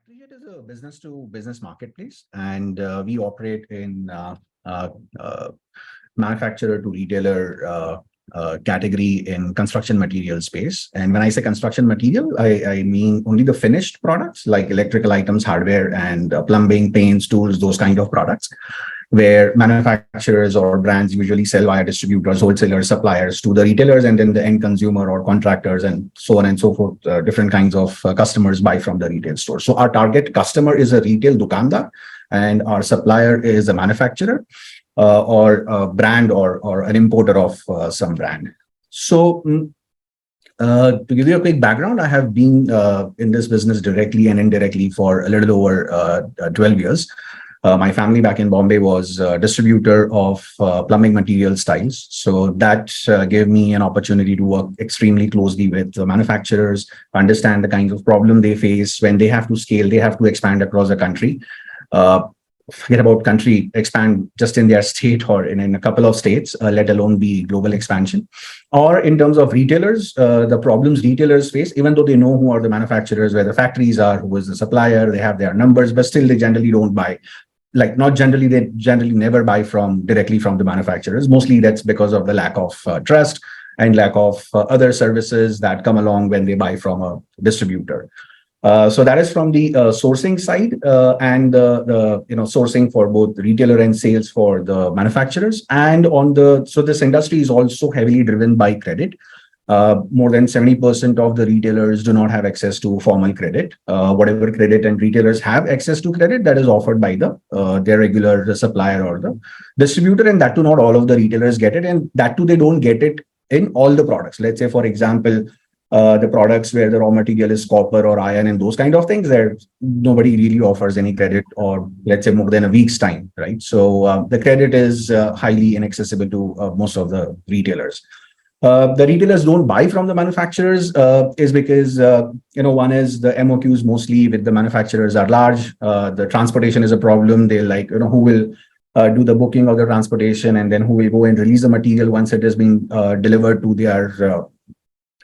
Factoryjet is a business to business marketplace, and we operate in uh, uh, manufacturer to retailer category in construction material space. And when I say construction material, I mean only the finished products like electrical items, hardware, and plumbing, paints, tools, those kind of products, where manufacturers or brands usually sell via distributors, wholesalers, suppliers to the retailers, and then the end consumer or contractors and so on and so forth. Different kinds of customers buy from the retail store. So our target customer is a retail dukandar, and our supplier is a manufacturer or a brand or an importer of some brand. So to give you a quick background, I have been in this business directly and indirectly for a little over 12 years. My family back in Bombay was a distributor of plumbing material styles. So that gave me an opportunity to work extremely closely with the manufacturers, understand the kinds of problem they face when they have to scale, they have to expand across the country. Forget about country, expand just in their state or in a couple of states, let alone be global expansion. Or in terms of retailers, the problems retailers face, even though they know who are the manufacturers, where the factories are, who is the supplier, they have their numbers, but still they generally don't buy. Like not generally, they generally never buy directly from the manufacturers. Mostly that's because of the lack of trust and lack of other services that come along when they buy from a distributor. So that is from the sourcing side and the sourcing for both retailer and sales for the manufacturers. And so this industry is also heavily driven by credit. More than 70% of the retailers do not have access to formal credit. Whatever credit and retailers have access to credit, that is offered by their regular supplier or the distributor, and that too not all of the retailers get it, and that too they don't get it in all the products. Let's say, for example, the products where the raw material is copper or iron and those kind of things, there nobody really offers any credit, or let's say more than a week's time, right? So the credit is highly inaccessible to most of the retailers. The retailers don't buy from the manufacturers is because, one is the MOQs mostly with the manufacturers are large. The transportation is a problem. They like, who will do the booking of the transportation, and then who will go and release the material once it has been delivered to their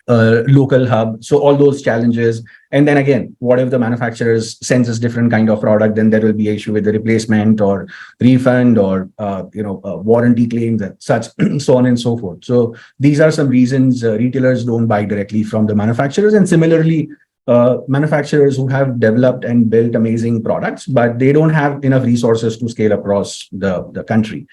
local hub. So all those challenges. And then again, what if the manufacturers sends us different kind of product, then there will be an issue with the replacement or refund or warranty claims and such, so on and so forth. So these are some reasons retailers don't buy directly from the manufacturers. And similarly, manufacturers who have developed and built amazing products, but they don't have enough resources to scale across the country.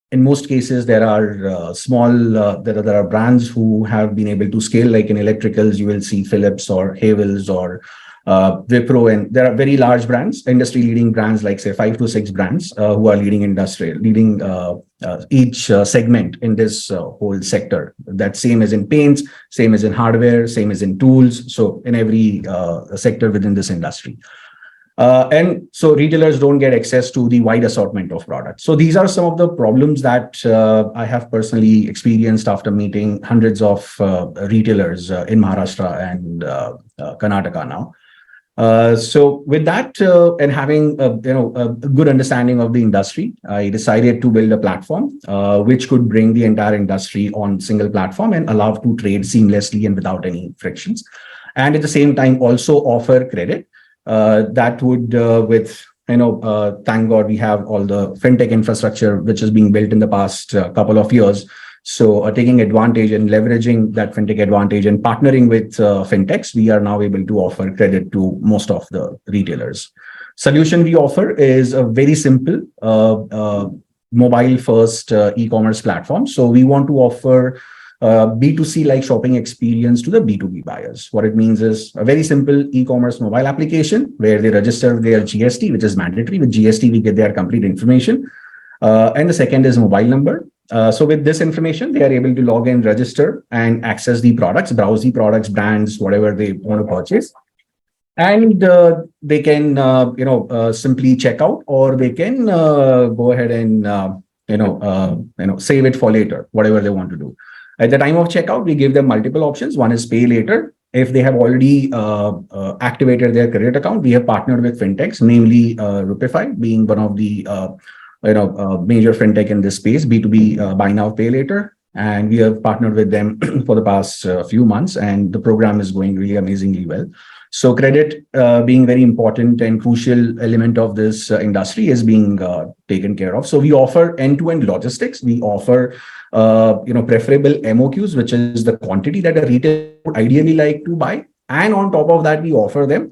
In most cases, there are there are brands who have been able to scale, like in electricals, you will see Philips or Havels or Wipro, and there are very large brands, industry leading brands, like say 5 to 6 brands who are leading each segment in this whole sector. That same as in paints, same as in hardware, same as in tools. So in every sector within this industry. And so retailers don't get access to the wide assortment of products. So these are some of the problems that I have personally experienced after meeting hundreds of retailers in Maharashtra and Karnataka now. So with that and having a good understanding of the industry, I decided to build a platform which could bring the entire industry on single platform and allow to trade seamlessly and without any frictions. And at the same time, also offer credit. That would, thank God we have all the fintech infrastructure which is being built in the past couple of years. So taking advantage and leveraging that fintech advantage and partnering with fintechs, we are now able to offer credit to most of the retailers. Solution we offer is a very simple mobile first e-commerce platform. So we want to offer B2C like shopping experience to the B2B buyers. What it means is a very simple e-commerce mobile application where they register their GST, which is mandatory. With GST, we get their complete information. And the second is mobile number. So with this information, they are able to log in, register, and access the products, browse the products, brands, whatever they want to purchase. And they can, simply check out, or they can go ahead and, save it for later, whatever they want to do. At the time of checkout, we give them multiple options. One is pay later. If they have already activated their credit account, we have partnered with fintechs, namely Rupify being one of the major fintech in this space, B2B buy now, pay later. And we have partnered with them for the past few months, and the program is going really amazingly well. So credit being very important and crucial element of this industry is being taken care of. So we offer end-to-end logistics. We offer preferable MOQs, which is the quantity that a retailer would ideally like to buy. And on top of that, we offer them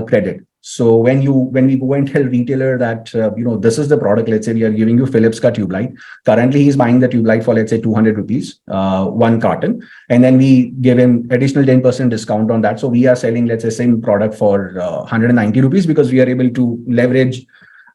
credit. So when we go and tell retailer that this is the product, let's say we are giving you Philips ka tube light. Currently, he's buying the tube light for, let's say, 200 rupees, one carton, and then we give him additional 10% discount on that. So we are selling, let's say, same product for 190 rupees, because we are able to leverage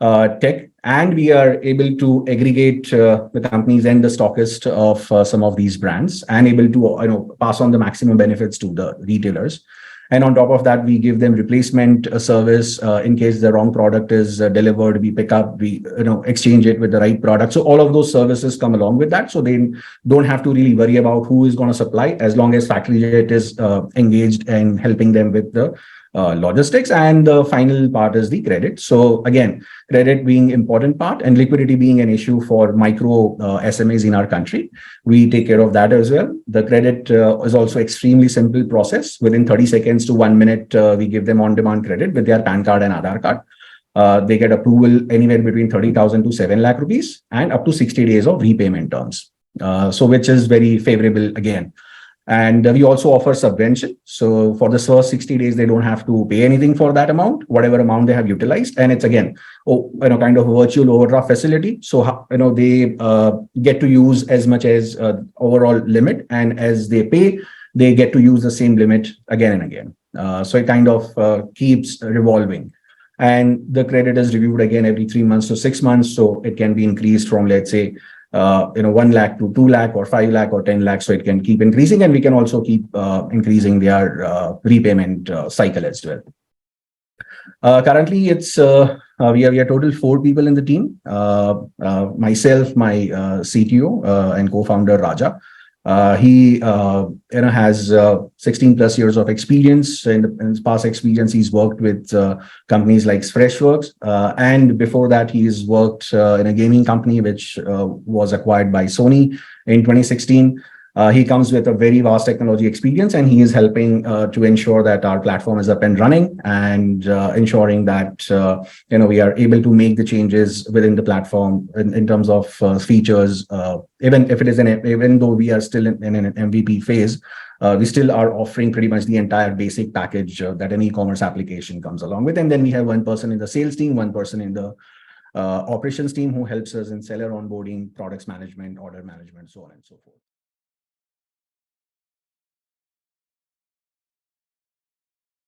tech, and we are able to aggregate the companies and the stockist of some of these brands, and able to pass on the maximum benefits to the retailers. And on top of that, we give them replacement service in case the wrong product is delivered. We pick up, we exchange it with the right product. So all of those services come along with that. So they don't have to really worry about who is going to supply, as long as Factoryjet is engaged in helping them with the logistics. And the final part is the credit. So again, credit being important part, and liquidity being an issue for micro SMEs in our country. We take care of that as well. The credit is also extremely simple process. Within 30 seconds to 1 minute, we give them on-demand credit with their PAN card and Aadhaar card. They get approval anywhere between 30,000 to 7 lakh rupees, and up to 60 days of repayment terms. So which is very favorable again. And we also offer subvention. So for the first 60 days, they don't have to pay anything for that amount, whatever amount they have utilized. And it's again, kind of a virtual overdraft facility. So, they get to use as much as overall limit, and as they pay, they get to use the same limit again and again. So it kind of keeps revolving. And the credit is reviewed again every 3 months to 6 months. So it can be increased from, let's say, 1 lakh to 2 lakh or 5 lakh or 10 lakh. So it can keep increasing, and we can also keep increasing their repayment cycle as well. Currently, it's we are total 4 people in the team. Myself, my CTO and co-founder Raja. He has 16 plus years of experience. In his past experience, he's worked with companies like Freshworks, and before that, he's worked in a gaming company which was acquired by Sony in 2016. He comes with a very vast technology experience, and he is helping to ensure that our platform is up and running, and ensuring that we are able to make the changes within the platform in terms of features. Even though we are still in an MVP phase, we still are offering pretty much the entire basic package that an e-commerce application comes along with. And then we have one person in the sales team, one person in the operations team who helps us in seller onboarding, products management, order management, so on and so forth.